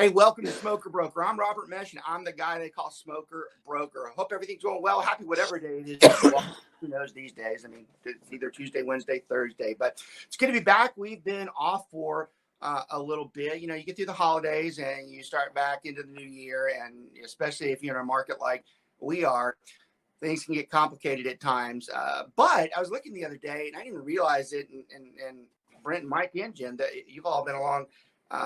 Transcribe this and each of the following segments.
Hey, welcome to Smoker Broker. I'm Robert Mesh, and I'm the guy they call Smoker Broker. I hope everything's going well. Happy whatever day it is. Who knows these days? I mean, it's either Tuesday, Wednesday, Thursday. But it's good to be back. We've been off for a little bit. You know, you get through the holidays and you start back into the new year. And especially if you're in a market like we are, things can get complicated at times. But I was looking the other day, and I didn't even realize it. And Brent and Mike and Jim, that you've all been along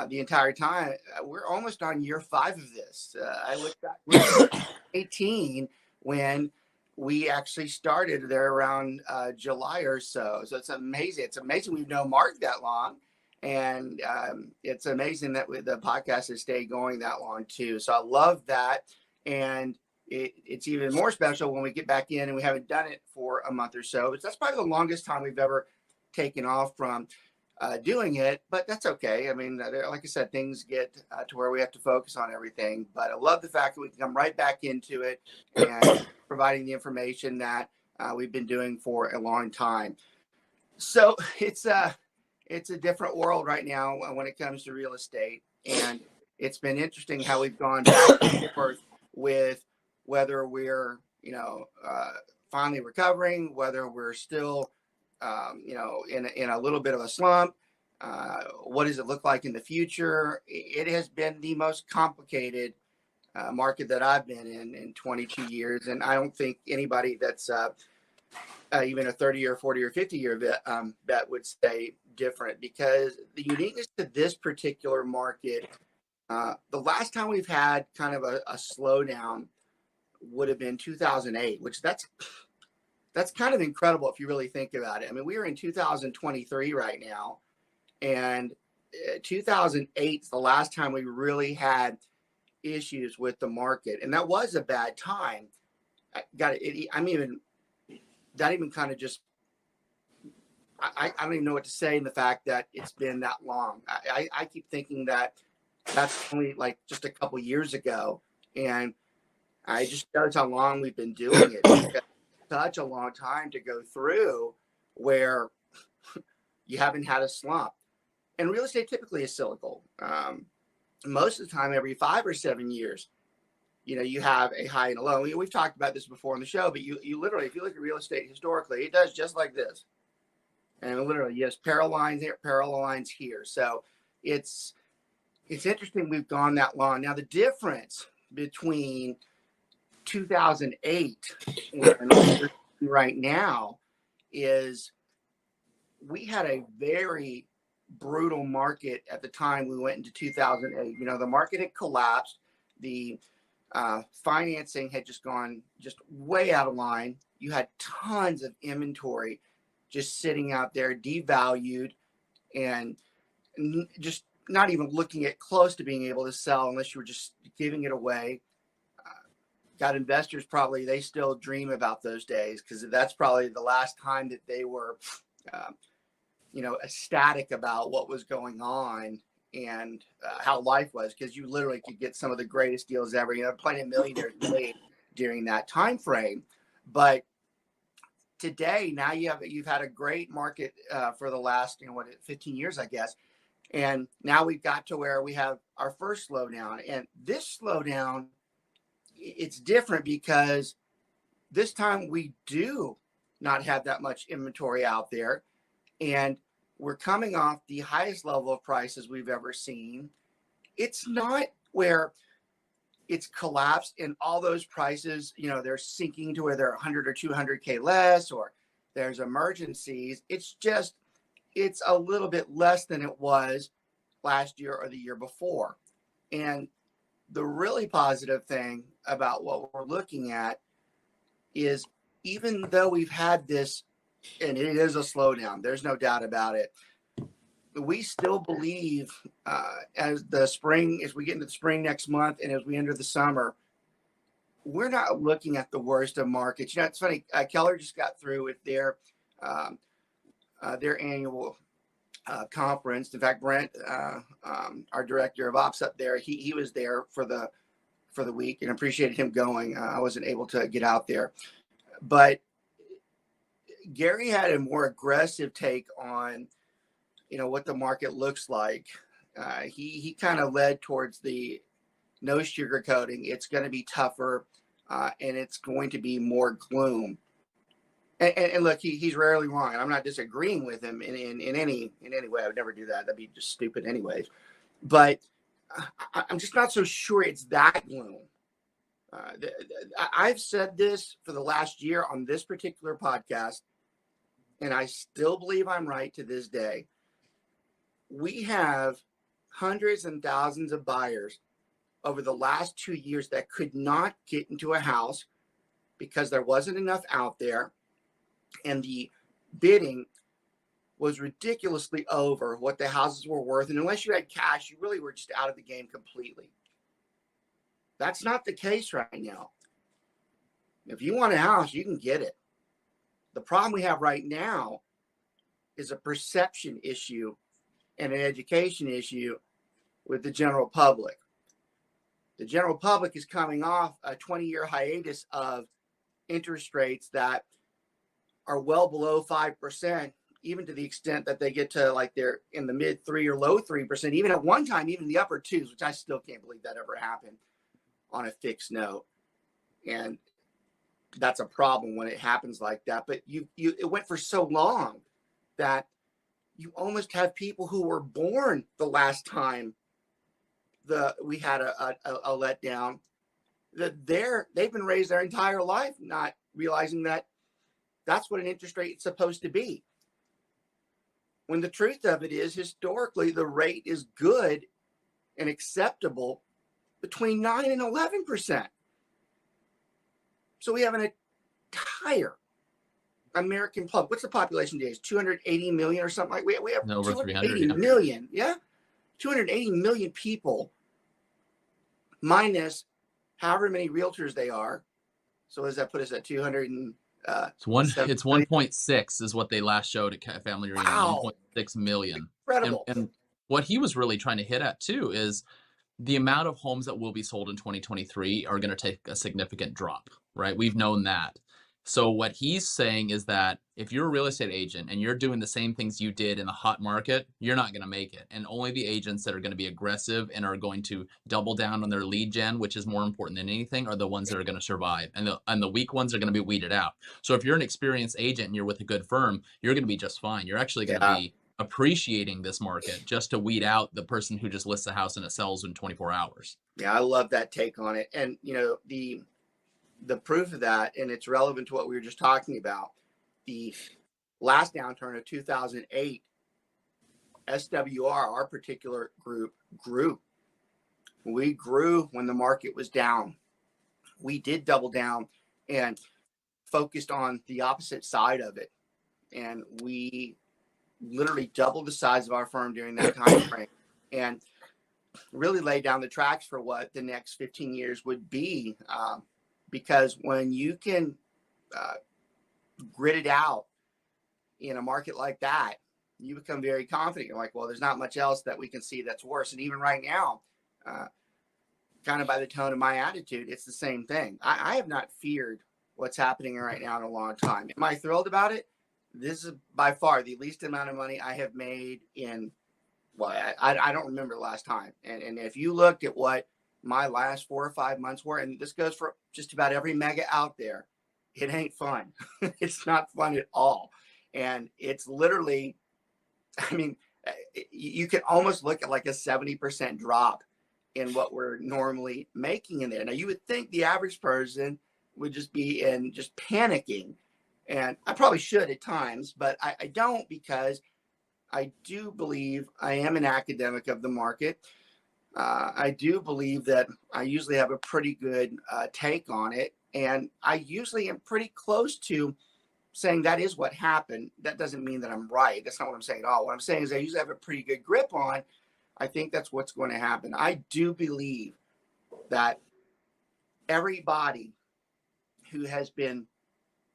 the entire time. We're almost on year 5 of this. I looked back 18 when we actually started there around July or so. So it's amazing. It's amazing we've known Mark that long. And it's amazing that the podcast has stayed going that long too. So I love that. And it's even more special when we get back in and we haven't done it for a month or so. That's probably the longest time we've ever taken off from doing it, but that's okay. I mean, like I said, things get to where we have to focus on everything, but I love the fact that we can come right back into it and providing the information that we've been doing for a long time. So it's a different world right now when it comes to real estate, and it's been interesting how we've gone back and forth with whether we're, finally recovering, whether we're still in a little bit of a slump. What does it look like in the future? It has been the most complicated market that I've been in 22 years. And I don't think anybody that's even a 30 or 40 or 50 year bet would say different, because the uniqueness to this particular market, the last time we've had kind of a slowdown would have been 2008, which that's kind of incredible if you really think about it. I mean, we are in 2023 right now, and 2008 is the last time we really had issues with the market, and that was a bad time. That even kind of just, I don't even know what to say in the fact that it's been that long. I keep thinking that that's only like just a couple years ago, and I just knows how long we've been doing it. Such a long time to go through where you haven't had a slump. And real estate typically is cyclical. Most of the time, every 5 or 7 years, you have a high and a low. We've talked about this before on the show, but you literally, if you look at real estate historically, it does just like this. And literally, yes, parallel lines here, parallel lines here. So it's interesting we've gone that long. Now, the difference between 2008 and right now is we had a very brutal market at the time we went into 2008. The market had collapsed. The financing had just gone way out of line. You had tons of inventory just sitting out there, devalued, and just not even looking at close to being able to sell unless you were just giving it away. Got investors, probably they still dream about those days, because that's probably the last time that they were, ecstatic about what was going on and how life was, because you literally could get some of the greatest deals ever. Plenty of millionaires made during that time frame. But today, now you've had a great market for the last 15 years, I guess, and now we've got to where we have our first slowdown, and this slowdown, it's different because this time we do not have that much inventory out there, and we're coming off the highest level of prices we've ever seen. It's not where it's collapsed and all those prices, they're sinking to where they're 100 or 200K less, or there's emergencies. It's a little bit less than it was last year or the year before. And the really positive thing about what we're looking at is, even though we've had this, and it is a slowdown, there's no doubt about it, we still believe as we get into the spring next month and as we enter the summer, we're not looking at the worst of markets. It's funny, Keller just got through with their annual conference. In fact, Brent, our director of ops up there, he was there for the week, and appreciated him going. I wasn't able to get out there, but Gary had a more aggressive take on what the market looks like, he kind of led towards the no sugarcoating. It's going to be tougher, and it's going to be more gloom. And look, he's rarely wrong, and I'm not disagreeing with him in any way. I would never do that. That'd be just stupid, anyways. But I'm just not so sure it's that gloom. I've said this for the last year on this particular podcast, and I still believe I'm right to this day. We have hundreds and thousands of buyers over the last 2 years that could not get into a house because there wasn't enough out there, and the bidding was ridiculously over what the houses were worth. And unless you had cash, you really were just out of the game completely. That's not the case right now. If you want a house, you can get it. The problem we have right now is a perception issue and an education issue with the general public. The general public is coming off a 20-year hiatus of interest rates that are well below 5%, even to the extent that they get to like they're in the mid 3 or low 3%, even at one time, even the upper 2s, which I still can't believe that ever happened on a fixed note. And that's a problem when it happens like that. But it went for so long that you almost have people who were born the last time we had a letdown, that they've been raised their entire life not realizing that that's what an interest rate is supposed to be. When the truth of it is, historically, the rate is good and acceptable between 9 and 11%. So we have an entire American public. What's the population today? It's 280 million or something like. We have over 280 million. Yeah, 280 million people, minus however many realtors they are. So does that put us at 200 and? It's 1.6 is what they last showed at Family Reunion. Wow. 1.6 million. Incredible. And what he was really trying to hit at too is the amount of homes that will be sold in 2023 are going to take a significant drop, right? We've known that. So what he's saying is that if you're a real estate agent and you're doing the same things you did in the hot market, you're not going to make it. And only the agents that are going to be aggressive and are going to double down on their lead gen, which is more important than anything, are the ones that are going to survive. And the weak ones are going to be weeded out. So if you're an experienced agent and you're with a good firm, you're going to be just fine. You're actually going to be appreciating this market just to weed out the person who just lists a house and it sells in 24 hours. Yeah, I love that take on it. And, the proof of that, and it's relevant to what we were just talking about, the last downturn of 2008, SWR, our particular group, grew. We grew when the market was down. We did double down and focused on the opposite side of it. And we literally doubled the size of our firm during that time frame and really laid down the tracks for what the next 15 years would be. Because when you can grit it out in a market like that, you become very confident. You're like, well, there's not much else that we can see that's worse. And even right now, kind of by the tone of my attitude, it's the same thing. I have not feared what's happening right now in a long time. Am I thrilled about it? This is by far the least amount of money I have made in, well, I don't remember the last time. And if you looked at what my last 4 or 5 months were, and this goes for just about every mega out there, it ain't fun. It's not fun at all. And it's literally, you can almost look at like a 70% drop in what we're normally making in there. Now, you would think the average person would just be just panicking. And I probably should at times, but I don't, because I do believe I am an academic of the market. I do believe that I usually have a pretty good take on it. And I usually am pretty close to saying that is what happened. That doesn't mean that I'm right. That's not what I'm saying at all. What I'm saying is I usually have a pretty good grip on. I think that's what's going to happen. I do believe that everybody who has been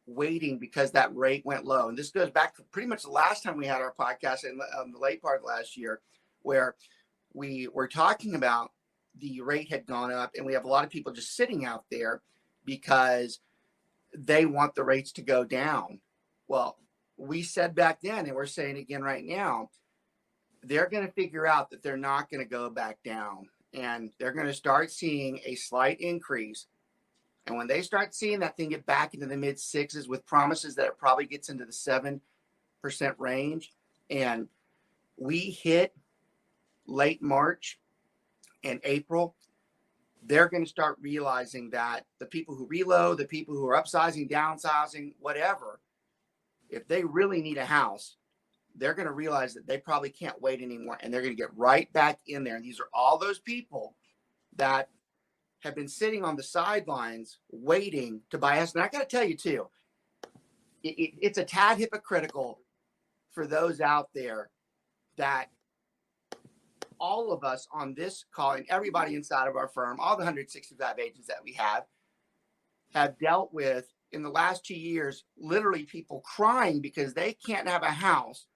waiting because that rate went low, and this goes back to pretty much the last time we had our podcast in the late part of last year, where we were talking about the rate had gone up, and we have a lot of people just sitting out there because they want the rates to go down. Well, we said back then, and we're saying again right now, they're going to figure out that they're not going to go back down, and they're going to start seeing a slight increase. And when they start seeing that thing get back into the mid sixes with promises that it probably gets into the 7% range, and we hit late March and April, they're going to start realizing that the people who reload, the people who are upsizing, downsizing, whatever, if they really need a house, they're going to realize that they probably can't wait anymore, and they're going to get right back in there. And these are all those people that have been sitting on the sidelines waiting to buy us. And I got to tell you too, it's a tad hypocritical for those out there that all of us on this call and everybody inside of our firm, all the 165 agents that we have dealt with in the last 2 years, literally people crying because they can't have a house,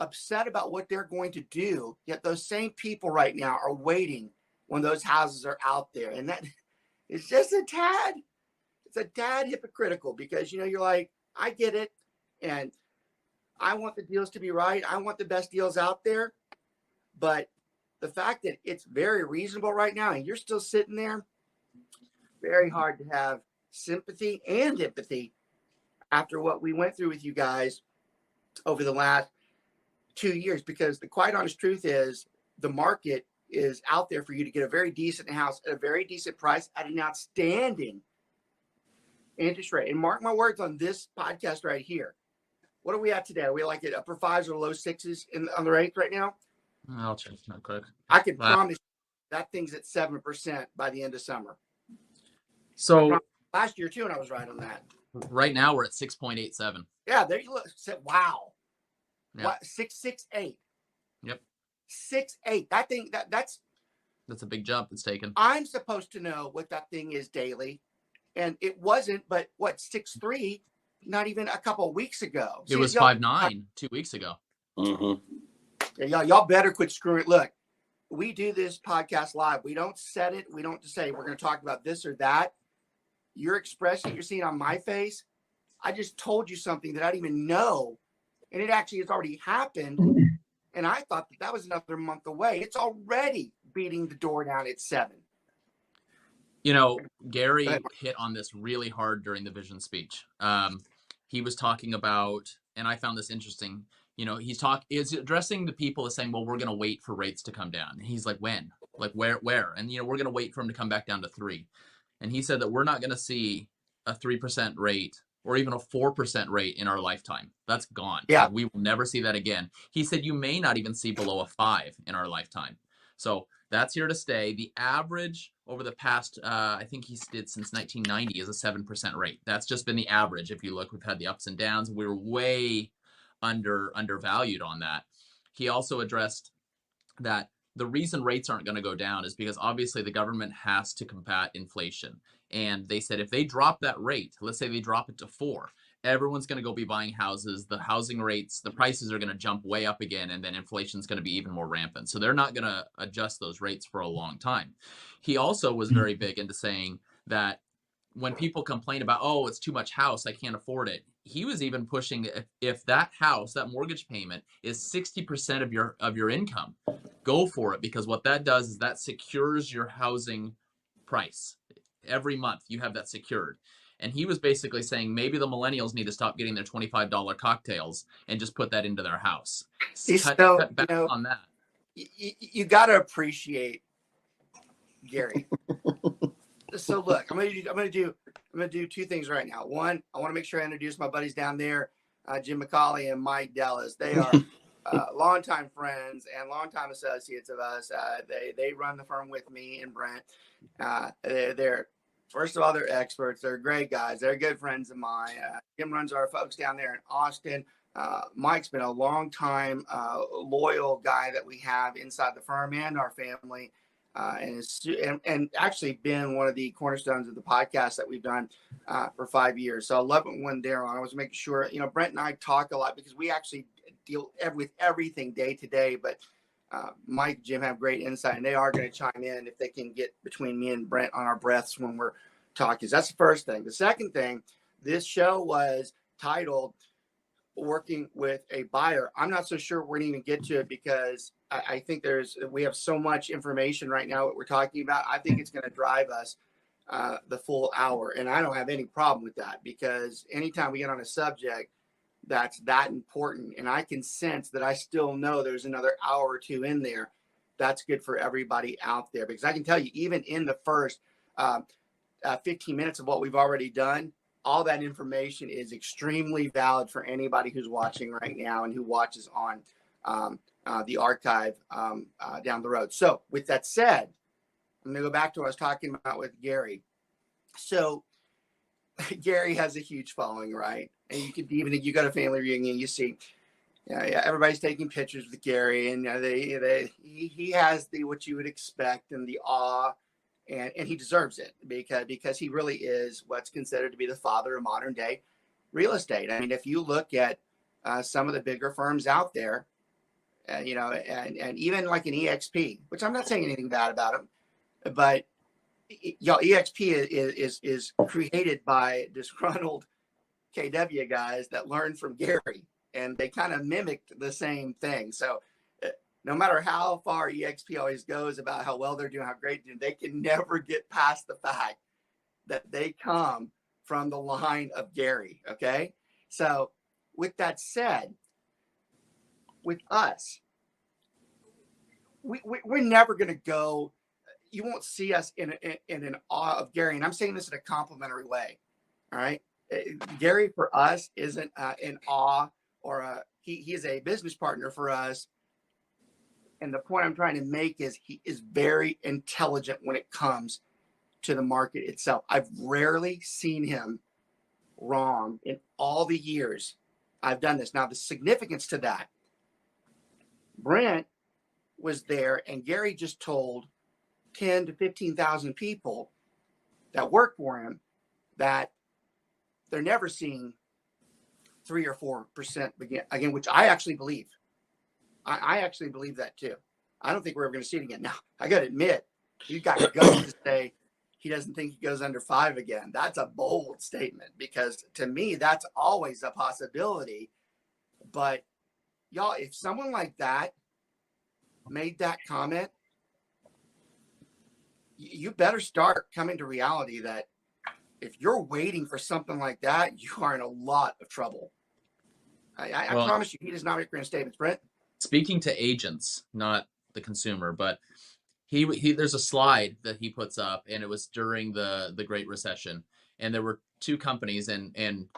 upset about what they're going to do. Yet those same people right now are waiting when those houses are out there. And that is just it's a tad hypocritical, because, you're like, I get it. And I want the deals to be right. I want the best deals out there. But the fact that it's very reasonable right now and you're still sitting there, very hard to have sympathy and empathy after what we went through with you guys over the last 2 years, because the quite honest truth is the market is out there for you to get a very decent house at a very decent price at an outstanding interest rate. And mark my words on this podcast right here. What are we at today? Are we like at upper fives or low sixes on the rates right now? I'll check that quick. I can promise you that thing's at 7% by the end of summer. So last year too, and I was right on that. Right now we're at 6.87. Yeah, there you look. Wow. Yeah. What, 668? Yep. 68. That thing, that's a big jump it's taken. I'm supposed to know what that thing is daily, and it wasn't. But what, 6.3? Not even a couple of weeks ago. It was 5.9 2 weeks ago. Mm-hmm. Yeah, y'all better quit screwing it. Look, we do this podcast live. We don't set it. We don't just say we're going to talk about this or that. Your expression you're seeing on my face, I just told you something that I didn't even know, and it actually has already happened. And I thought that was another month away. It's already beating the door down at 7. Gary hit on this really hard during the vision speech. He was talking about, and I found this interesting, he's addressing the people as saying, well, we're going to wait for rates to come down. And he's like, when? Like, where? And, we're going to wait for him to come back down to 3. And he said that we're not going to see a 3% rate or even a 4% rate in our lifetime. That's gone. Yeah. Like, we will never see that again. He said you may not even see below a 5 in our lifetime. So that's here to stay. The average over the past, I think he did since 1990, is a 7% rate. That's just been the average. If you look, we've had the ups and downs. We were way undervalued on that. He also addressed that the reason rates aren't going to go down is because obviously the government has to combat inflation. And they said if they drop that rate, let's say they drop it to 4, everyone's going to go be buying houses. The housing rates, the prices are going to jump way up again, and then inflation's going to be even more rampant. So they're not going to adjust those rates for a long time. He also was very big into saying that when people complain about, oh, it's too much house, I can't afford it. He was even pushing if that house, that mortgage payment is 60% of your income, go for it, because what that does is that secures your housing price. Every month you have that secured. And he was basically saying maybe the millennials need to stop getting their $25 cocktails and just put that into their house. Cut back on that. You got to appreciate Gary. So look, I'm gonna do 2 things right now. One, I want to make sure I introduce my buddies down there, Jim McCauley and Mike Dallas. They are longtime friends and longtime associates of us. They run the firm with me and Brent. They're first of all, they're experts. They're great guys. They're good friends of mine. Jim runs our folks down there in Austin. Mike's been a long time loyal guy that we have inside the firm and our family. And actually been one of the cornerstones of the podcast that we've done for 5 years. So I love it when they're on. I was making sure, Brent and I talk a lot because we actually deal with everything day to day. But Mike and Jim have great insight, and they are going to chime in if they can get between me and Brent on our breaths when we're talking. So that's the first thing. The second thing, this show was titled Working with a Buyer. I'm not so sure we're going to even get to it because I think we have so much information right now that we're talking about. I think it's going to drive us the full hour. And I don't have any problem with that, because anytime we get on a subject that's that important, and I can sense that I still know there's another hour or two in there, that's good for everybody out there. Because I can tell you, even in the first 15 minutes of what we've already done, all that information is extremely valid for anybody who's watching right now and who watches on the archive down the road. So with that said, I'm going to go back to what I was talking about with Gary. So Gary has a huge following, right? And you could even, you got a family reunion, you see, everybody's taking pictures with Gary, and he has the what you would expect and the awe, and he deserves it because he really is what's considered to be the father of modern day real estate. I mean, if you look at some of the bigger firms out there, and even like an EXP, which I'm not saying anything bad about them, but EXP is created by disgruntled KW guys that learned from Gary, and they kind of mimicked the same thing. So no matter how far EXP always goes about how well they're doing, how great they're doing, they can never get past the fact that they come from the line of Gary. Okay. So with that said, with us, we're never going to go. You won't see us in an awe of Gary. And I'm saying this in a complimentary way. All right. Gary for us isn't in awe, or he is a business partner for us. And the point I'm trying to make is he is very intelligent when it comes to the market itself. I've rarely seen him wrong in all the years I've done this. Now, the significance to that, Brent was there, and Gary just told 10 to 15,000 people that work for him that they're never seeing 3 or 4% again, which I actually believe. I actually believe that too. I don't think we're ever going to see it again. Now, I got to admit, he's got guts to say he doesn't think he goes under 5 again. That's a bold statement, because to me, that's always a possibility. But y'all, if someone like that made that comment, you better start coming to reality that if you're waiting for something like that, you are in a lot of trouble. I promise you, he does not make grand statements, Brent. Speaking to agents, not the consumer, but he there's a slide that he puts up, and it was during the Great Recession, and there were 2 companies, and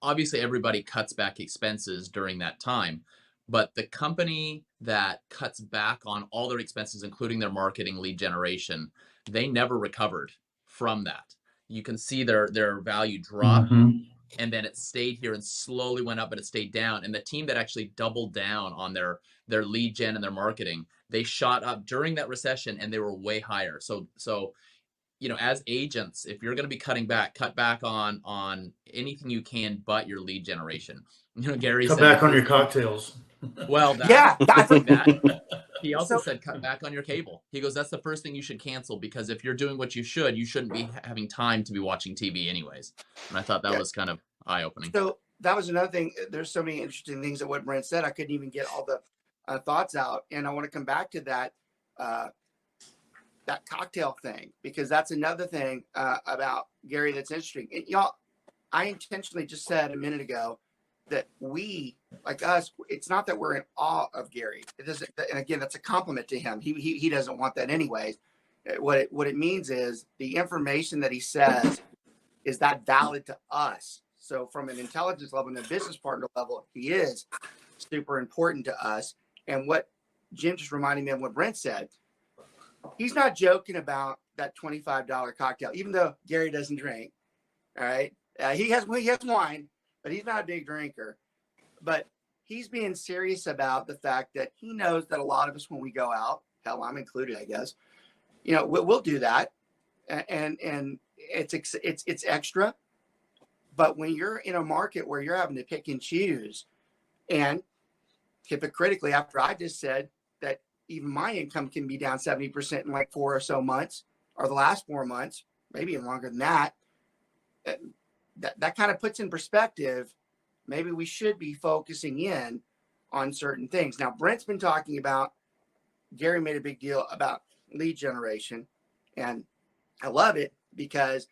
obviously everybody cuts back expenses during that time, but the company that cuts back on all their expenses, including their marketing, lead generation, they never recovered from that. You can see their value drop. Mm-hmm. And then it stayed here and slowly went up, but it stayed down. And the team that actually doubled down on their lead gen and their marketing, they shot up during that recession, and they were way higher. So as agents, if you're going to be cut back on anything you can but your lead generation. Gary cut back on your cocktails. Well, that. He also said cut back on your cable. He goes, that's the first thing you should cancel, because if you're doing what you shouldn't be having time to be watching TV anyways. And I thought that was kind of eye-opening. So that was another thing. There's so many interesting things that what Brent said. I couldn't even get all the thoughts out. And I want to come back to that cocktail thing, because that's another thing about Gary that's interesting. And y'all, I intentionally just said a minute ago that we, like us, it's not that we're in awe of Gary. It doesn't, and again, that's a compliment to him. He doesn't want that anyways. What it means is the information that he says, is that valid to us? So from an intelligence level and a business partner level, he is super important to us. And what Jim just reminded me of what Brent said, he's not joking about that $25 cocktail, even though Gary doesn't drink. All right. He has wine, but he's not a big drinker. But he's being serious about the fact that he knows that a lot of us, when we go out, hell, I'm included, I guess, we'll do that. And it's extra. But when you're in a market where you're having to pick and choose, and hypocritically, after I just said that even my income can be down 70% in like 4 or so months, or the last 4 months, maybe even longer than that, that kind of puts in perspective, maybe we should be focusing in on certain things. Now, Brent's been talking about Gary made a big deal about lead generation, and I love it because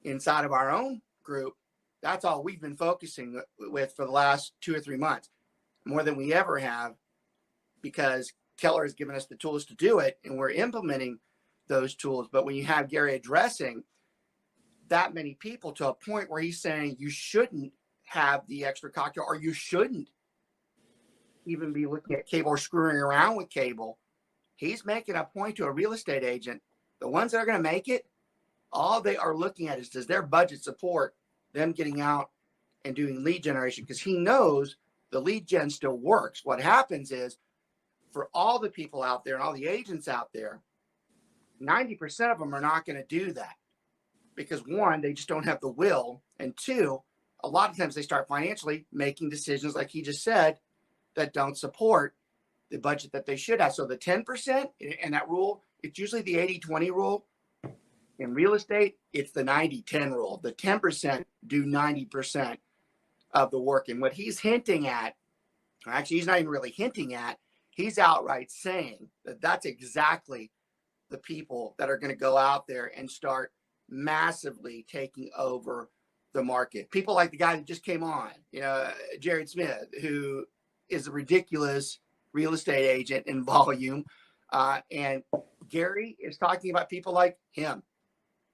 inside of our own group, that's all we've been focusing with for the last 2 or 3 months, more than we ever have, because Keller has given us the tools to do it, and we're implementing those tools. But when you have Gary addressing that many people to a point where he's saying you shouldn't have the extra cocktail, or you shouldn't even be looking at cable or screwing around with cable, he's making a point to a real estate agent. The ones that are going to make it, all they are looking at is, does their budget support them getting out and doing lead generation? Because he knows the lead gen still works. What happens is, for all the people out there and all the agents out there, 90% of them are not going to do that because, one, they just don't have the will. And two, a lot of times they start financially making decisions, like he just said, that don't support the budget that they should have. So the 10% and that rule, it's usually the 80-20 rule. In real estate, it's the 90-10 rule. The 10% do 90% of the work. And what he's hinting at, actually, he's not even really hinting at, he's outright saying that that's exactly the people that are going to go out there and start massively taking over the market. People like the guy that just came on, Jared Smith, who is a ridiculous real estate agent in volume. And Gary is talking about people like him.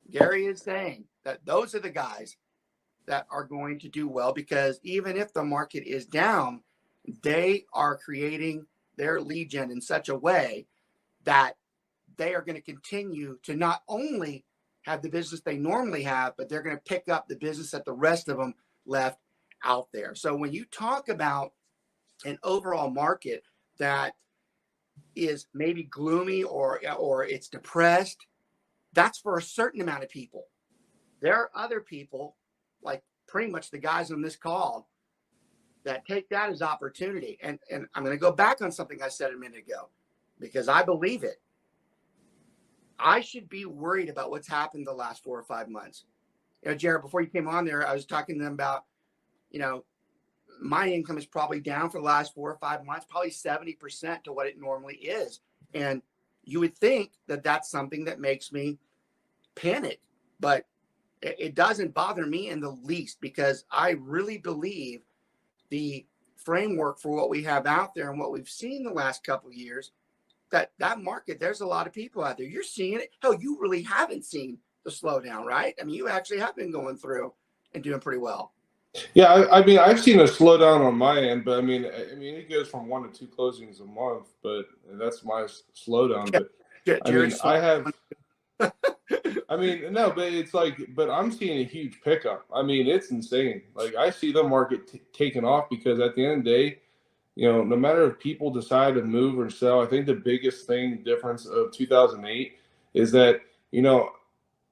Gary is saying that those are the guys that are going to do well, because even if the market is down, they are creating their lead gen in such a way that they are going to continue to not only have the business they normally have, but they're going to pick up the business that the rest of them left out there. So when you talk about an overall market that is maybe gloomy or it's depressed, that's for a certain amount of people. There are other people, like pretty much the guys on this call, that take that as opportunity. And I'm going to go back on something I said a minute ago, because I believe it. I should be worried about what's happened the last 4 or 5 months. Jared, before you came on there, I was talking to them about, my income is probably down for the last 4 or 5 months, probably 70% to what it normally is. And you would think that that's something that makes me panic, but it doesn't bother me in the least, because I really believe the framework for what we have out there and what we've seen the last couple of years, that market, there's a lot of people out there. You're seeing it. Hell, you really haven't seen the slowdown, right? I mean, you actually have been going through and doing pretty well. Yeah, I mean, I've seen a slowdown on my end, but I mean, it goes from 1 to 2 closings a month, but that's my slowdown. Yeah, But I mean, I have. I mean, no, but it's like, but I'm seeing a huge pickup. I mean, it's insane. Like, I see the market taking off, because at the end of the day, no matter if people decide to move or sell, I think the biggest difference of 2008 is that, no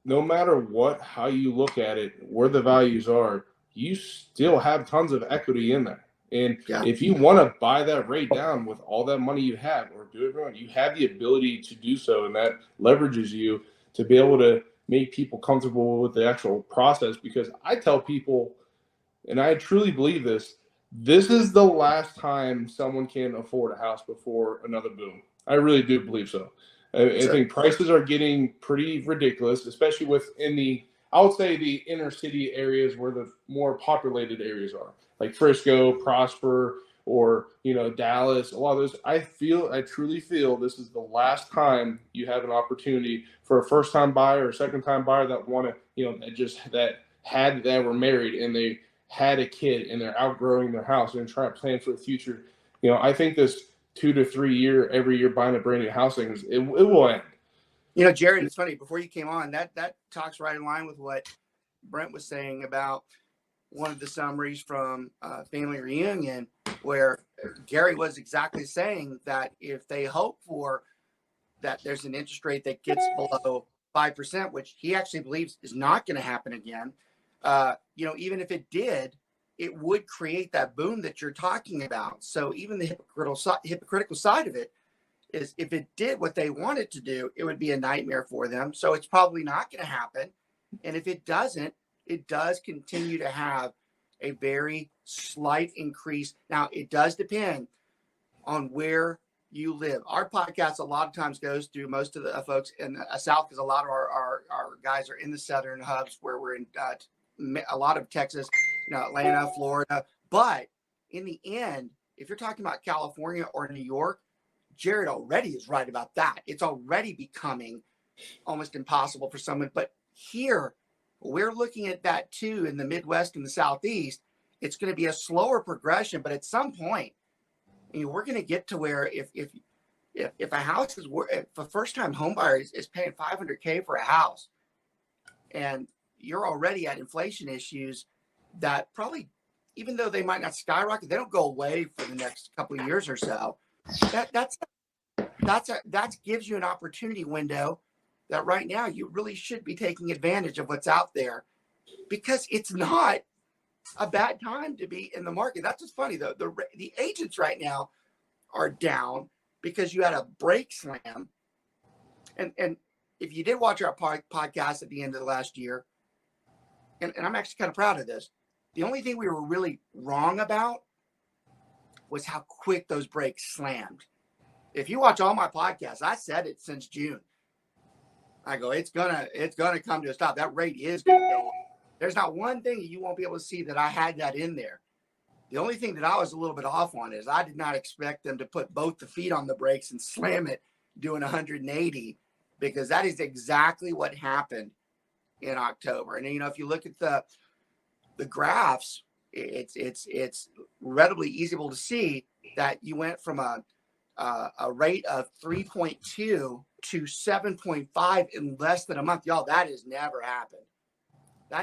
matter how you look at it, where the values are, you still have tons of equity in there. And if you want to buy that rate down with all that money you have, or do it wrong, you have the ability to do so. And that leverages you to be able to make people comfortable with the actual process. Because I tell people, and I truly believe this is the last time someone can afford a house before another boom. I really do believe so. I think prices are getting pretty ridiculous, especially within I would say the inner city areas where the more populated areas are, like Frisco, Prosper, or Dallas. A lot of those, I truly feel this is the last time you have an opportunity for a first-time buyer or second-time buyer that want to, that were married and they had a kid and they're outgrowing their house and trying to plan for the future. I think this 2 to 3 year, every year buying a brand new house thing, it will end. Jared, it's funny, before you came on, that talks right in line with what Brent was saying about one of the summaries from Family Reunion, where Gary was exactly saying that if they hope for that there's an interest rate that gets below 5%, which he actually believes is not going to happen again, even if it did, it would create that boom that you're talking about. So even the hypocritical side of it is, if it did what they wanted to do, it would be a nightmare for them. So it's probably not going to happen. And if it doesn't, it does continue to have a very slight increase. Now, it does depend on where you live. Our podcast a lot of times goes through most of the folks in the South, because a lot of our guys are in the southern hubs where we're in a lot of Texas, Atlanta, Florida. But in the end, if you're talking about California or New York, Jared already is right about that. It's already becoming almost impossible for someone. But here, we're looking at that too in the Midwest and the Southeast. It's going to be a slower progression, but at some point, we're going to get to where if a house is, if a first-time home buyer is paying $500K for a house, and you're already at inflation issues that probably, even though they might not skyrocket, they don't go away for the next couple of years or so. That gives you an opportunity window that right now you really should be taking advantage of what's out there, because it's not a bad time to be in the market. That's what's funny though. The agents right now are down because you had a break slam. And if you did watch our podcast at the end of the last year, and I'm actually kind of proud of this, the only thing we were really wrong about was how quick those breaks slammed. If you watch all my podcasts, I said it since June. I go, it's gonna come to a stop. That rate is gonna go up. There's not one thing you won't be able to see that I had that in there. The only thing that I was a little bit off on is I did not expect them to put both the feet on the brakes and slam it doing 180, because that is exactly what happened in October. And if you look at the graphs, it's readily easy to see that you went from a rate of 3.2 to 7.5 in less than a month. Y'all, that has never happened.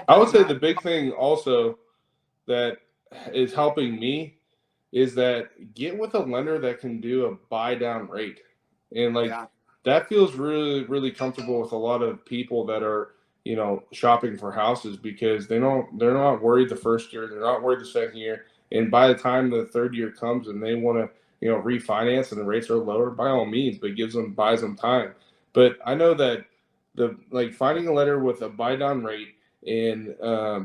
I would say the big thing also that is helping me is that get with a lender that can do a buy down rate. And that feels really, really comfortable with a lot of people that are, shopping for houses, because they're not worried the first year. They're not worried the second year. And by the time the third year comes and they want to, refinance and the rates are lower, by all means, but buys them time. But I know that finding a lender with a buy down rate, and a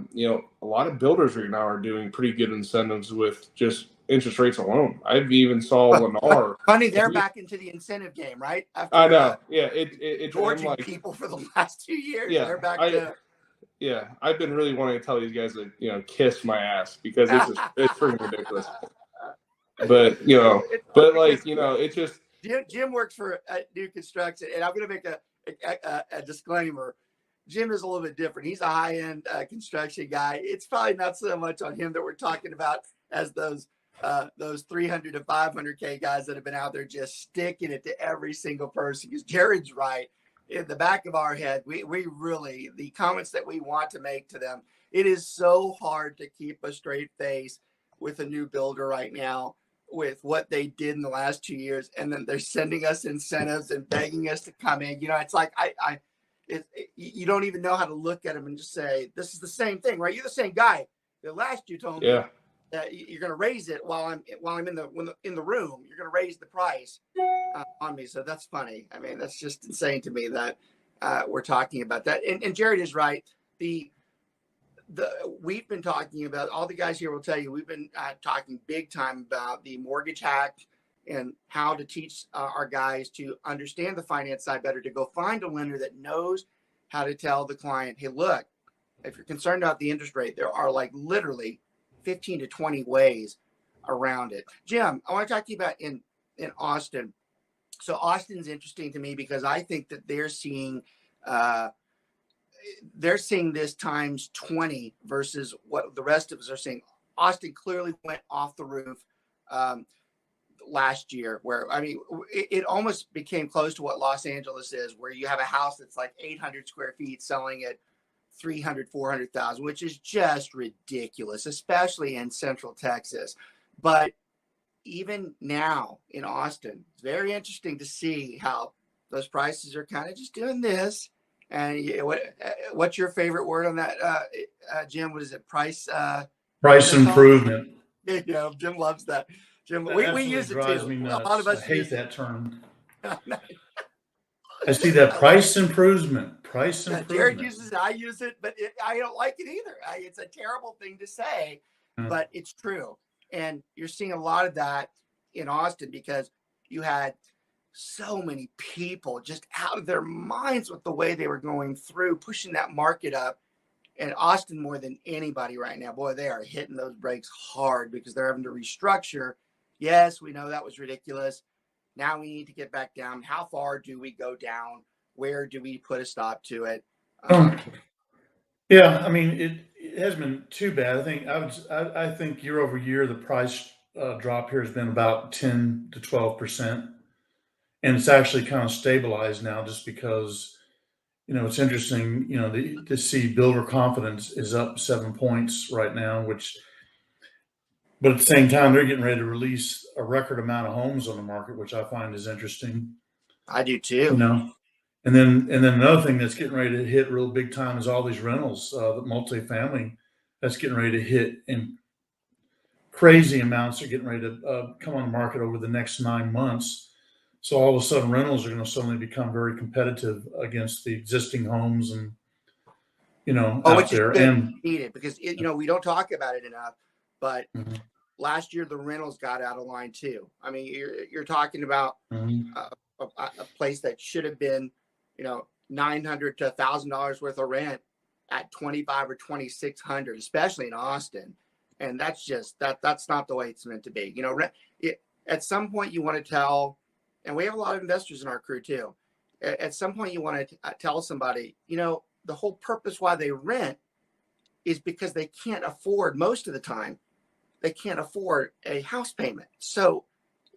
lot of builders right now are doing pretty good incentives with just interest rates alone. I've even saw Lennar. Funny, they're back into the incentive game, right? After, I know. Yeah, it's torching people for the last 2 years. Yeah, they're back to. Yeah, I've been really wanting to tell these guys to kiss my ass, because it's freaking ridiculous. But it's just Jim works for new construction, and I'm going to make a disclaimer. Jim is a little bit different. He's a high-end construction guy. It's probably not so much on him that we're talking about as those 300 to 500K guys that have been out there just sticking it to every single person. Because Jared's right. In the back of our head, we really, the comments that we want to make to them, it is so hard to keep a straight face with a new builder right now with what they did in the last 2 years. And then they're sending us incentives and begging us to come in. It's like, you don't even know how to look at them and just say, this is the same thing, right? You're the same guy that last you told me that you're going to raise it while I'm in the room. You're going to raise the price on me. So that's funny. I mean, that's just insane to me that we're talking about that. And Jared is right. We've been talking about, all the guys here will tell you, we've been talking big time about the mortgage hack and how to teach our guys to understand the finance side better, to go find a lender that knows how to tell the client, hey, look, if you're concerned about the interest rate, there are literally 15 to 20 ways around it. Jim, I want to talk to you about in Austin. So Austin's interesting to me because I think that they're seeing this times 20 versus what the rest of us are seeing. Austin clearly went off the roof last year, where it almost became close to what Los Angeles is, where you have a house that's like 800 square feet selling at 300, 400,000, which is just ridiculous, especially in Central Texas. But even now in Austin, it's very interesting to see how those prices are kind of just doing this. And what's your favorite word on that, Jim? What is it? Price improvement. Jim loves that. Jim, we use it too. Me nuts. A lot of us I hate that term. I see that price improvement. Jared uses it. I use it, but I don't like it either. It's a terrible thing to say, but it's true. And you're seeing a lot of that in Austin because you had so many people just out of their minds with the way they were going through, pushing that market up. And Austin, more than anybody right now, boy, they are hitting those brakes hard because they're having to restructure. Yes, we know that was ridiculous. Now we need to get back down. How far do we go down? Where do we put a stop to it? Yeah, I mean, it hasn't been too bad. I think year over year the price drop here has been about 10 to 12%, and it's actually kind of stabilized now, just because it's interesting. To see builder confidence is up 7 points right now, but at the same time they're getting ready to release a record amount of homes on the market, which I find is interesting. I do too. And then another thing that's getting ready to hit real big time is all these rentals, the multifamily that's getting ready to hit, and crazy amounts are getting ready to come on the market over the next 9 months. So all of a sudden rentals are going to suddenly become very competitive against the existing homes, and out which there. is good. And Needed because we don't talk about it enough, but Mhm. last year the rentals got out of line too. I mean, you're talking about a place that should have been $900 to $1,000 worth of rent at 25 or 2,600, especially in Austin. And that's just that's not the way it's meant to be. At some point you want to tell, and we have a lot of investors in our crew too. At some point you want to tell somebody, the whole purpose why they rent is because they can't afford, most of the time, they can't afford a house payment. So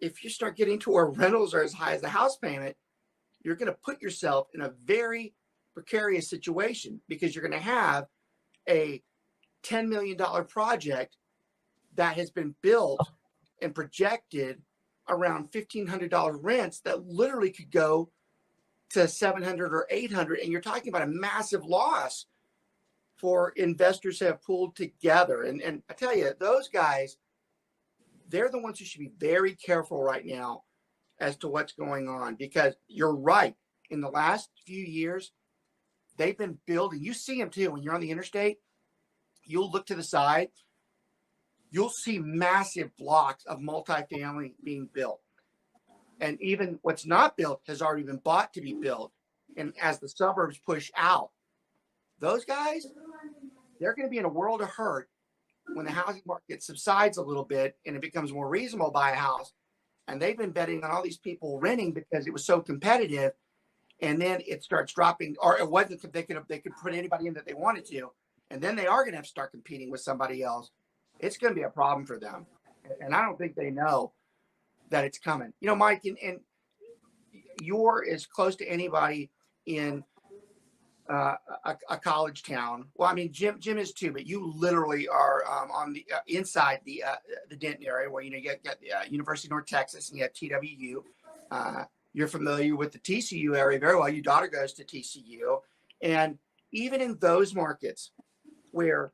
if you start getting to where rentals are as high as the house payment, you're going to put yourself in a very precarious situation, because you're going to have a $10 million project that has been built and projected around $1,500 rents that literally could go to $700 or $800. And you're talking about a massive loss for investors who have pulled together. And I tell you, those guys, they're the ones who should be very careful right now as to what's going on, because you're right. In the last few years, they've been building. You see them too. When you're on the interstate, you'll look to the side, you'll see massive blocks of multifamily being built. And even what's not built has already been bought to be built. And as the suburbs push out, those guys, they're going to be in a world of hurt when the housing market subsides a little bit and it becomes more reasonable to buy a house. And they've been betting on all these people renting because it was so competitive. And then it starts dropping, or it wasn't, they could put anybody in that they wanted to. And then they are going to have to start competing with somebody else. It's going to be a problem for them. And I don't think they know that it's coming. Mike, and you're as close to anybody in a college town. Well, I mean, Jim is too, but you literally are on the inside the Denton area, where you get the University of North Texas, and you have TWU. You're familiar with the TCU area very well. Your daughter goes to TCU, and even in those markets where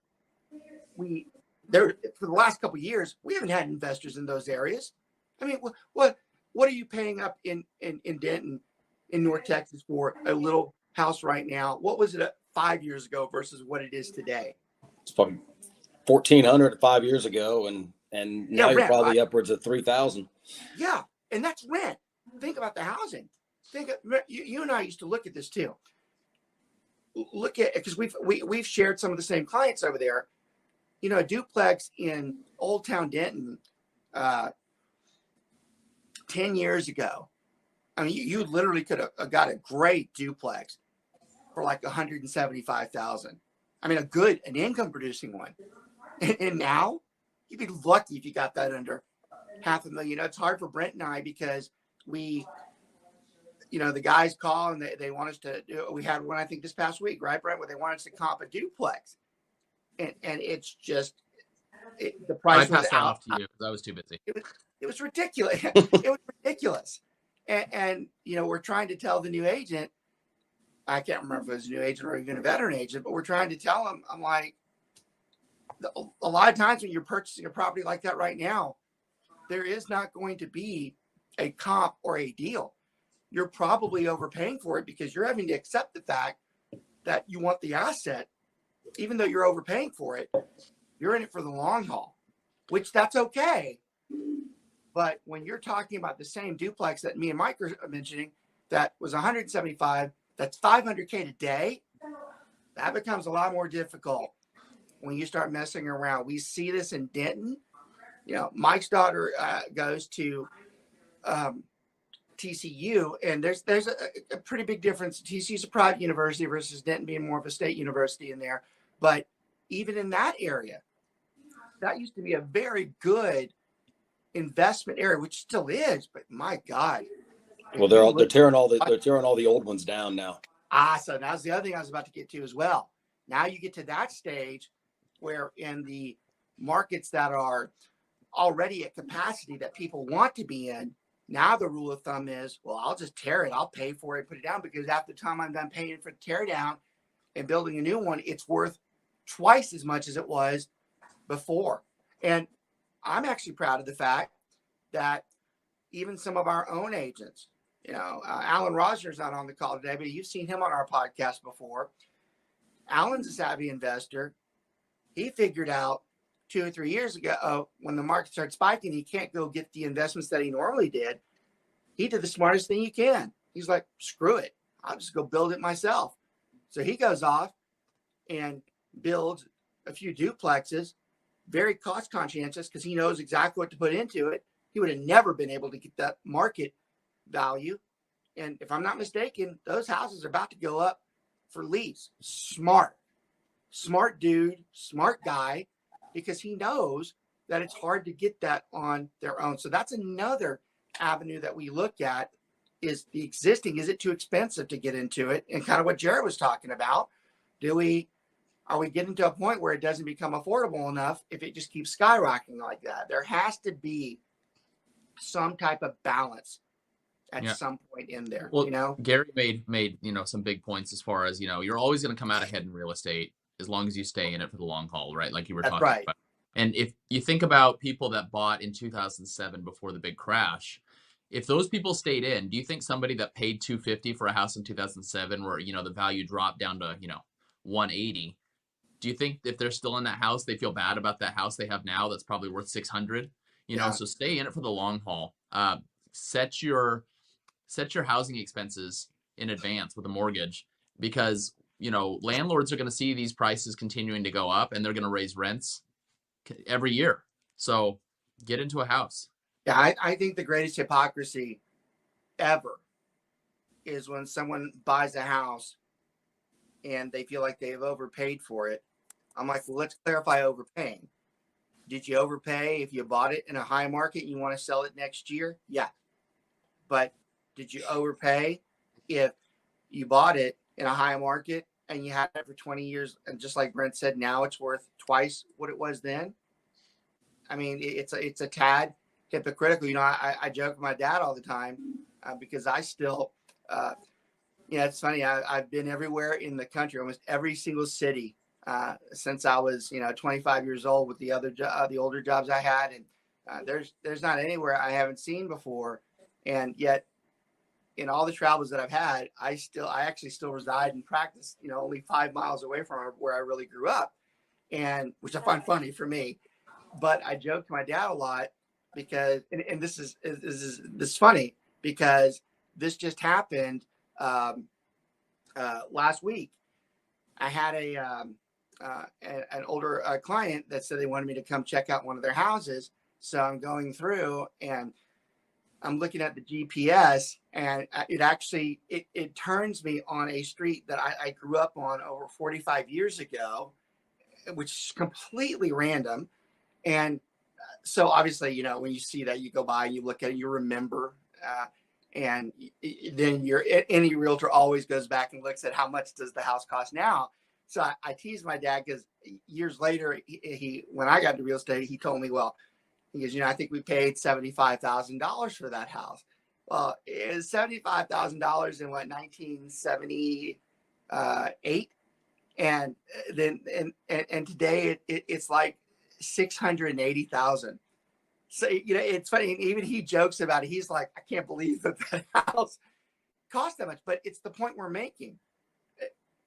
for the last couple of years, we haven't had investors in those areas. I mean, what are you paying up in Denton, in North Texas, for a little house right now? What was it 5 years ago versus what it is today? It's probably 1,400 5 years ago, and now you're probably upwards of 3,000. Yeah, and that's rent. Think about the housing. You and I used to look at this too. Look at, because we've shared some of the same clients over there. A duplex in Old Town Denton 10 years ago. I mean, you literally could have got a great duplex for like $175,000. I mean, an income producing one. And now you'd be lucky if you got that under $500,000. It's hard for Brent and I, because the guys call and they want us to do. We had one, I think, this past week, right, Brent, where they want us to comp a duplex, and it's just the price. I passed that off to you because I was too busy. It was ridiculous. It was ridiculous. And we're trying to tell the new agent, I can't remember if it was a new agent or even a veteran agent, but we're trying to tell them, I'm like, a lot of times when you're purchasing a property like that right now, there is not going to be a comp or a deal. You're probably overpaying for it, because you're having to accept the fact that you want the asset, even though you're overpaying for it. You're in it for the long haul, which that's okay. But when you're talking about the same duplex that me and Mike are mentioning, that was 175, that's 500K today, that becomes a lot more difficult when you start messing around. We see this in Denton. You know, Mike's daughter goes to TCU, and there's a pretty big difference. TCU is a private university versus Denton being more of a state university in there. But even in that area, that used to be a very good investment area, which still is. But my God, well, they're tearing all the old ones down now. So that's the other thing I was about to get to as well. Now you get to that stage where in the markets that are already at capacity that people want to be in, now the rule of thumb is, well, I'll just tear it. I'll pay for it, put it down, because after the time I'm done paying for the tear down and building a new one, it's worth twice as much as it was before. And I'm actually proud of the fact that even some of our own agents, you know, Alan Rosner's not on the call today, but you've seen him on our podcast before. Alan's a savvy investor. He figured out 2 or 3 years ago, when the market started spiking, he can't go get the investments that he normally did. He did the smartest thing you can. He's like, screw it. I'll just go build it myself. So he goes off and builds a few duplexes, very cost conscientious, because he knows exactly what to put into it. He would have never been able to get that market value. And if I'm not mistaken, those houses are about to go up for lease. Smart dude, smart guy, because he knows that it's hard to get that on their own. So that's another avenue that we look at, is the existing. Is it too expensive to get into it? And kind of what Jared was talking about. Are we getting to a point where it doesn't become affordable enough if it just keeps skyrocketing like that? There has to be some type of balance at some point in there. Well, you know, Gary made some big points as far as, you're always going to come out ahead in real estate as long as you stay in it for the long haul, right? Like you were talking about. And if you think about people that bought in 2007 before the big crash, if those people stayed in, do you think somebody that paid $250 for a house in 2007, where, the value dropped down to, $180, do you think if they're still in that house, they feel bad about that house they have now that's probably worth $600? So stay in it for the long haul. Set your housing expenses in advance with a mortgage, because landlords are going to see these prices continuing to go up, and they're going to raise rents every year. So get into a house. Yeah, I think the greatest hypocrisy ever is when someone buys a house and they feel like they've overpaid for it. I'm like, well, let's clarify overpaying. Did you overpay if you bought it in a high market and you want to sell it next year? Yeah. But did you overpay if you bought it in a high market and you had it for 20 years, and just like Brent said, now it's worth twice what it was then? I mean, it's a tad hypocritical. I joke with my dad all the time because I still, it's funny. I've been everywhere in the country, almost every single city since I was, 25 years old, with the older jobs I had. And there's not anywhere I haven't seen before. And yet, in all the travels that I've had, I actually still reside and practice, only 5 miles away from where I really grew up, and which I find funny for me. But I joke to my dad a lot because, and this is funny because this just happened last week. I had an older client that said they wanted me to come check out one of their houses. So I'm going through and I'm looking at the GPS, and it turns me on a street that I grew up on over 45 years ago, which is completely random. And so obviously, when you see that, you go by and you look at it, you remember, and then any realtor always goes back and looks at how much does the house cost now. So I teased my dad because years later, he when I got into real estate, he told me, well, he goes, I think we paid $75,000 for that house. Well, it was $75,000 in 1978, and then and today it's like $680,000. So it's funny. Even he jokes about it. He's like, I can't believe that house cost that much. But it's the point we're making.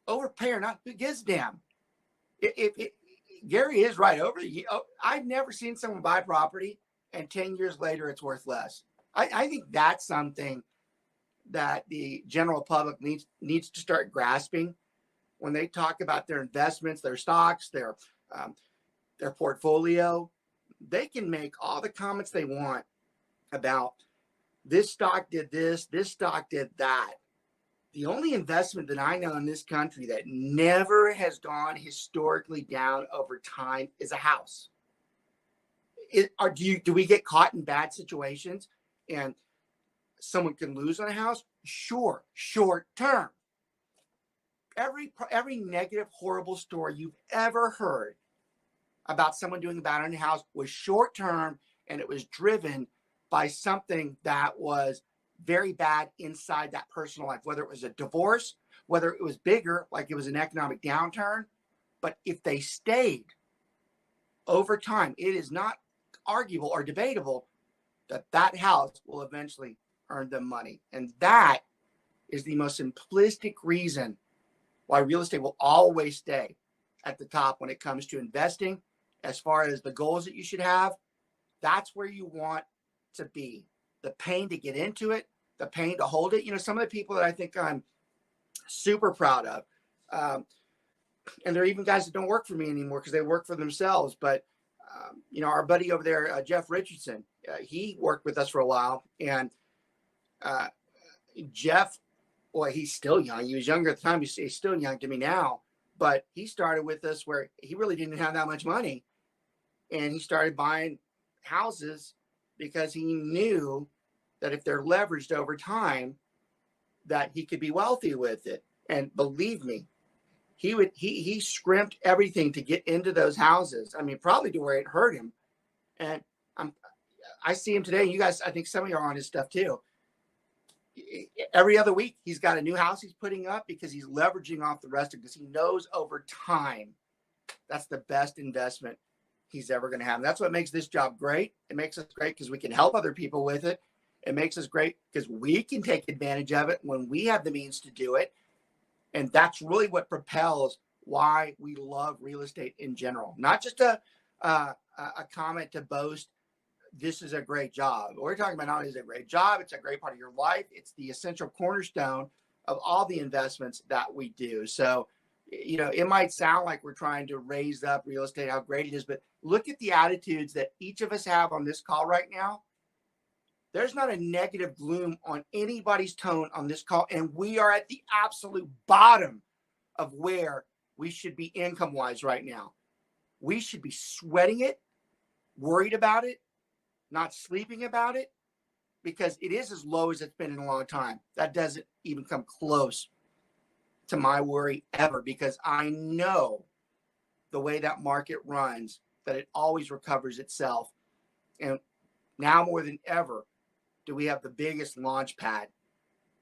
Overpay or not, who gives a damn? Gary is right. I've never seen someone buy property and 10 years later, it's worth less. I think that's something that the general public needs to start grasping when they talk about their investments, their stocks, their portfolio. They can make all the comments they want about this stock did this stock did that. The only investment that I know in this country that never has gone historically down over time is a house. Do we get caught in bad situations and someone can lose on a house? Sure, short term. Every negative, horrible story you've ever heard about someone doing bad on a house was short term, and it was driven by something that was very bad inside that personal life, whether it was a divorce, whether it was bigger, like it was an economic downturn. But if they stayed over time, it is not arguable or debatable that house will eventually earn them money. And that is the most simplistic reason why real estate will always stay at the top when it comes to investing. As far as the goals that you should have, that's where you want to be. The pain to get into it, the pain to hold it. Some of the people that I think I'm super proud of, and there are even guys that don't work for me anymore because they work for themselves. But, our buddy over there, Jeff Richardson, he worked with us for a while. And Jeff, boy, he's still young. He was younger at the time. He's still young to me now. But he started with us where he really didn't have that much money. And he started buying houses because he knew that if they're leveraged over time, that he could be wealthy with it. And believe me, he scrimped everything to get into those houses. I mean, probably to where it hurt him. And I see him today. You guys, I think some of you are on his stuff too. Every other week, he's got a new house he's putting up because he's leveraging off the rest of it, because he knows over time that's the best investment he's ever going to have. And that's what makes this job great. It makes us great because we can help other people with it. It makes us great because we can take advantage of it when we have the means to do it. And that's really what propels why we love real estate in general. Not just a comment to boast, this is a great job. We're talking about not only is it a great job, it's a great part of your life. It's the essential cornerstone of all the investments that we do. So, it might sound like we're trying to raise up real estate, how great it is, but look at the attitudes that each of us have on this call right now. There's not a negative gloom on anybody's tone on this call. And we are at the absolute bottom of where we should be income-wise right now. We should be sweating it, worried about it, not sleeping about it, because it is as low as it's been in a long time. That doesn't even come close to my worry ever, because I know the way that market runs, that it always recovers itself. And now more than ever, do we have the biggest launch pad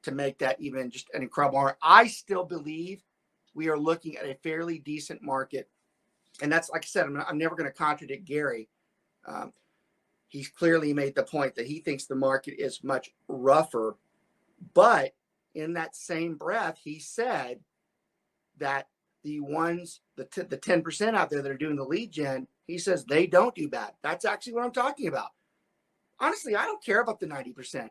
to make that even just an incredible market. I still believe we are looking at a fairly decent market. And that's, like I said, I'm never going to contradict Gary. He's clearly made the point that he thinks the market is much rougher. But in that same breath, he said that the 10% out there that are doing the lead gen, he says they don't do bad. That's actually what I'm talking about. Honestly, I don't care about the 90%.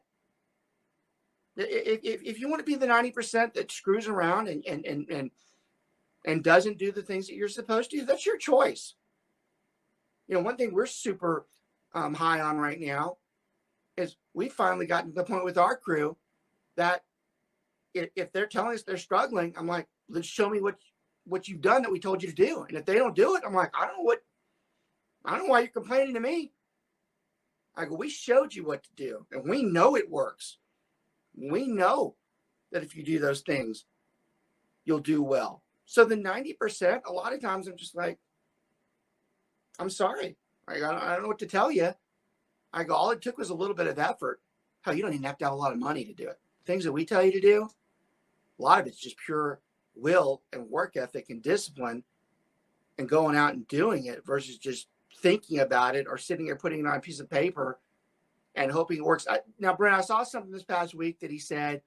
If you want to be the 90% that screws around and doesn't do the things that you're supposed to, that's your choice. One thing we're super high on right now is we finally gotten to the point with our crew that if they're telling us they're struggling, I'm like, let's show me what you've done that we told you to do. And if they don't do it, I'm like, I don't know why you're complaining to me. I go, we showed you what to do, and we know it works. We know that if you do those things, you'll do well. So the 90%, a lot of times I'm just like, I'm sorry. I don't know what to tell you. I go, all it took was a little bit of effort. Hell, you don't even have to have a lot of money to do it. Things that we tell you to do, a lot of it's just pure will and work ethic and discipline and going out and doing it versus just thinking about it or sitting there putting it on a piece of paper and hoping it works. Now, Brent, I saw something this past week that he said,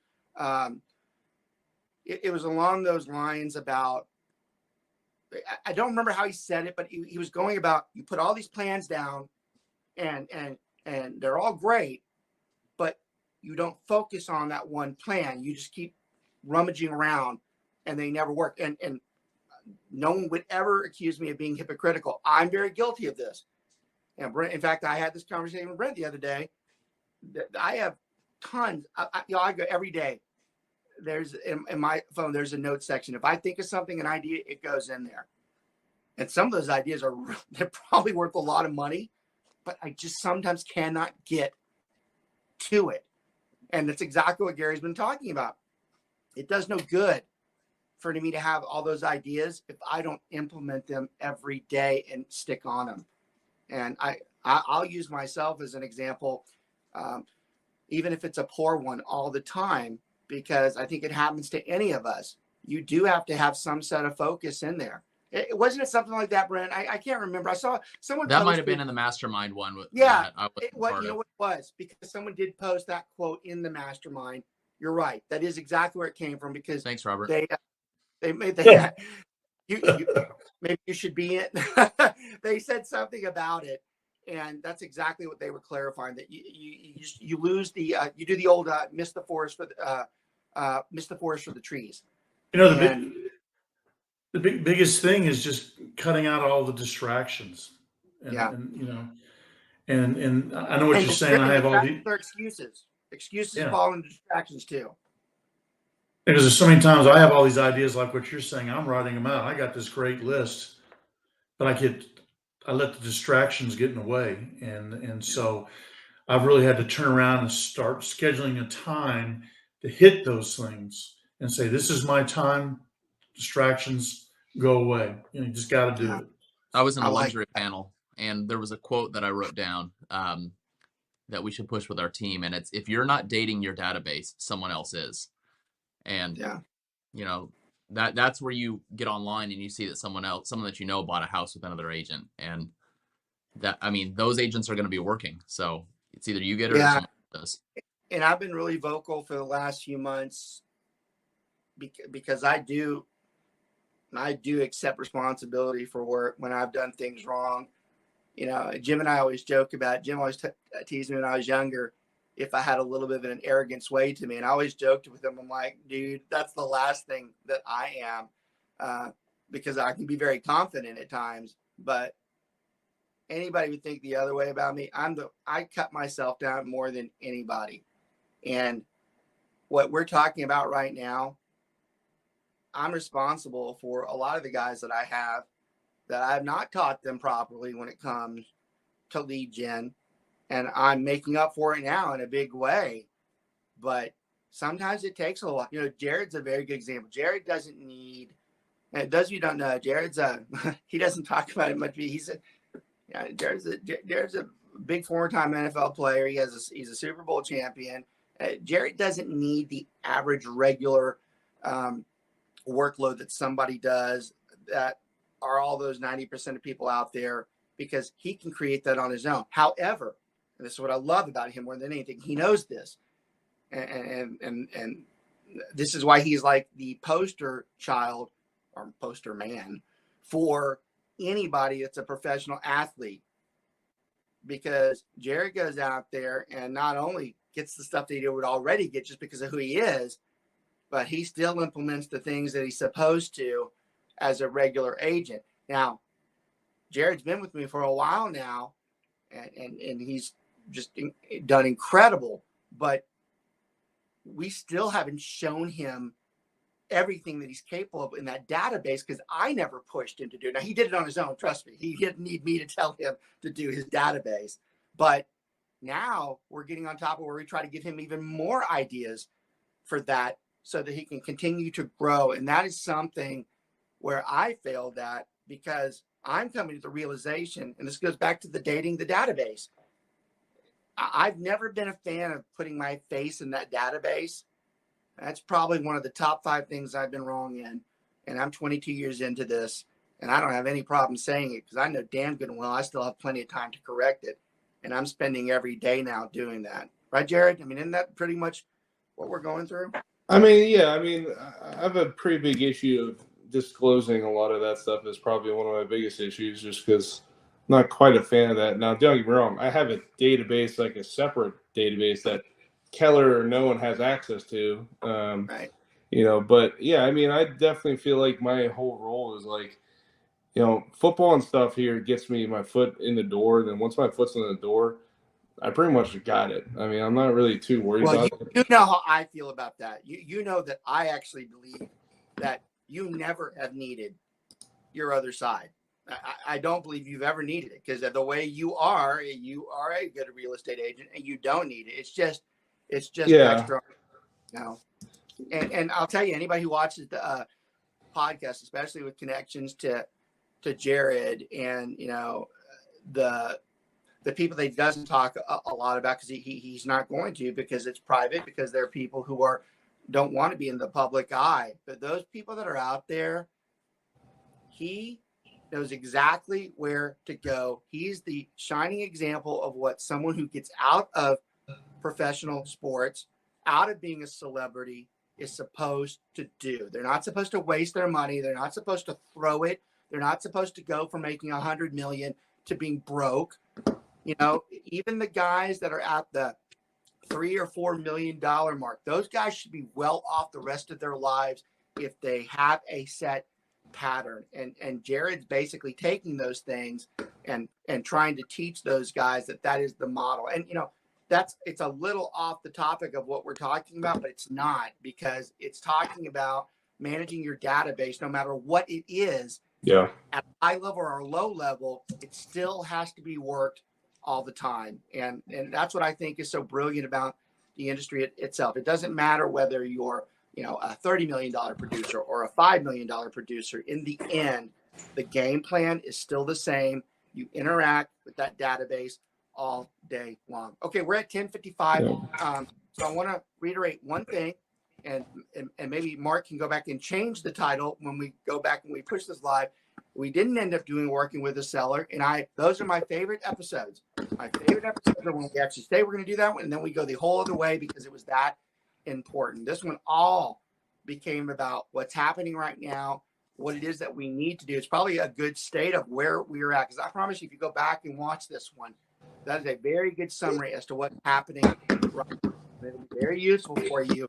it was along those lines about, I don't remember how he said it, but he was going about, you put all these plans down and and they're all great, but you don't focus on that one plan. You just keep rummaging around and they never work. And no one would ever accuse me of being hypocritical. I'm very guilty of this. And Brent, in fact, I had this conversation with Brent the other day. I have tons. I go every day. There's in my phone, there's a note section. If I think of something, an idea, it goes in there. And some of those ideas they're probably worth a lot of money, but I just sometimes cannot get to it. And that's exactly what Gary's been talking about. It does no good for me to have all those ideas if I don't implement them every day and stick on them. And I'll use myself as an example, even if it's a poor one all the time, because I think it happens to any of us. You do have to have some set of focus in there. Wasn't it something like that, Brent? I can't remember. I saw someone that might have been in the mastermind one. Yeah, you know what it was, because someone did post that quote in the mastermind. You're right. That is exactly where it came from, because thanks, Robert. They made you maybe you should be in. They said something about it, and that's exactly what they were clarifying, that you lose the you do the old miss the forest for the trees. You know, the biggest thing is just cutting out all the distractions. And, Yeah. and you know, and I know what you're saying. I have all these excuses Yeah. fall into distractions too. Because there's so many times I have all these ideas like what you're saying. I'm writing them out. I got this great list, but I let the distractions get in the way, and so I've really had to turn around and start scheduling a time to hit those things and say, this is my time. Distractions go away. You just got to do it. I was in a I like luxury panel, and there was a quote that I wrote down that we should push with our team, and it's, if you're not dating your database, someone else is. And you know, that's where you get online and you see that someone that you know bought a house with another agent, and that, I mean, those agents are going to be working, so it's either you get it or someone else does. And I've been really vocal for the last few months because I do accept responsibility for work when I've done things wrong. You know, Jim and I always joke about, Jim always teased me when I was younger if I had a little bit of an arrogant sway to me. And I always joked with him, I'm like, dude, that's the last thing that I am, because I can be very confident at times, but anybody would think the other way about me. I cut myself down more than anybody. And what we're talking about right now, I'm responsible for a lot of the guys that I have that I have not taught them properly when it comes to lead gen. And I'm making up for it now in a big way. But sometimes it takes a lot. You know, Jared's a very good example. Jared doesn't need, and those of you who don't know, Jared's he doesn't talk about it much. Jared's a big 4-time NFL player. He's a Super Bowl champion. Jared doesn't need the average regular workload that somebody does, that are all those 90% of people out there, because he can create that on his own. However, and this is what I love about him more than anything, he knows this. And this is why he's like the poster child or poster man for anybody that's a professional athlete, because Jared goes out there and not only gets the stuff that he would already get just because of who he is, but he still implements the things that he's supposed to as a regular agent. Now, Jared's been with me for a while now, and he's just done incredible, but we still haven't shown him everything that he's capable of in that database, because I never pushed him to do it. Now, he did it on his own. Trust me. He didn't need me to tell him to do his database. But now we're getting on top of where we try to give him even more ideas for that so that he can continue to grow. And that is something where I failed at, because I'm coming to the realization, and this goes back to the dating the database. I've never been a fan of putting my face in that database. That's probably one of the top 5 things I've been wrong in. And I'm 22 years into this, and I don't have any problem saying it, because I know damn good and well I still have plenty of time to correct it. And I'm spending every day now doing that. Right, Jared? I mean, isn't that pretty much what we're going through? I mean, yeah. I mean, I have a pretty big issue of disclosing a lot of that stuff. Is probably one of my biggest issues, just because not quite a fan of that. Now, don't get me wrong. I have a database, like a separate database that Keller or no one has access to. Right. But yeah, I mean, I definitely feel like my whole role is like, football and stuff here gets me my foot in the door. Then once my foot's in the door, I pretty much got it. I mean, I'm not really too worried about it. You know how I feel about that. You know that I actually believe that you never have needed your other side. I don't believe you've ever needed it, because the way you are a good real estate agent, and you don't need it. It's just extra, And I'll tell you, anybody who watches the podcast, especially with connections to Jared and the people that he doesn't talk a lot about, because he's not going to, because it's private, because there are people who don't want to be in the public eye. But those people that are out there, he knows exactly where to go. He's the shining example of what someone who gets out of professional sports, out of being a celebrity, is supposed to do. They're not supposed to waste their money. They're not supposed to throw it. They're not supposed to go from making $100 million to being broke. Even the guys that are at the $3 or $4 million mark, those guys should be well off the rest of their lives if they have a set pattern. And Jared's basically taking those things and trying to teach those guys that is the model. And it's a little off the topic of what we're talking about, but it's not, because it's talking about managing your database, no matter what it is. Yeah. At a high level or a low level, it still has to be worked all the time. And that's what I think is so brilliant about the industry itself. It doesn't matter whether you're, a $30 million producer or a $5 million producer. In the end, the game plan is still the same. You interact with that database all day long. Okay, we're at 10:55. So I want to reiterate one thing, and maybe Mark can go back and change the title when we go back and we push this live. We didn't end up working with a seller, and those are my favorite episodes. My favorite episodes are when we actually say we're going to do that one, and then we go the whole other way, because it was that important. This one all became about what's happening right now, what it is that we need to do. It's probably a good state of where we're at, because I promise you, if you go back and watch this one, that is a very good summary as to what's happening right now. It'll be very useful for you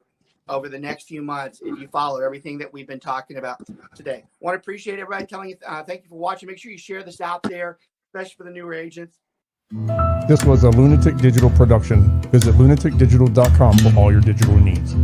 over the next few months if you follow everything that we've been talking about today. I want to appreciate everybody telling you, thank you for watching. Make sure you share this out there, especially for the newer agents. This was a Lunatic Digital production. Visit lunaticdigital.com for all your digital needs.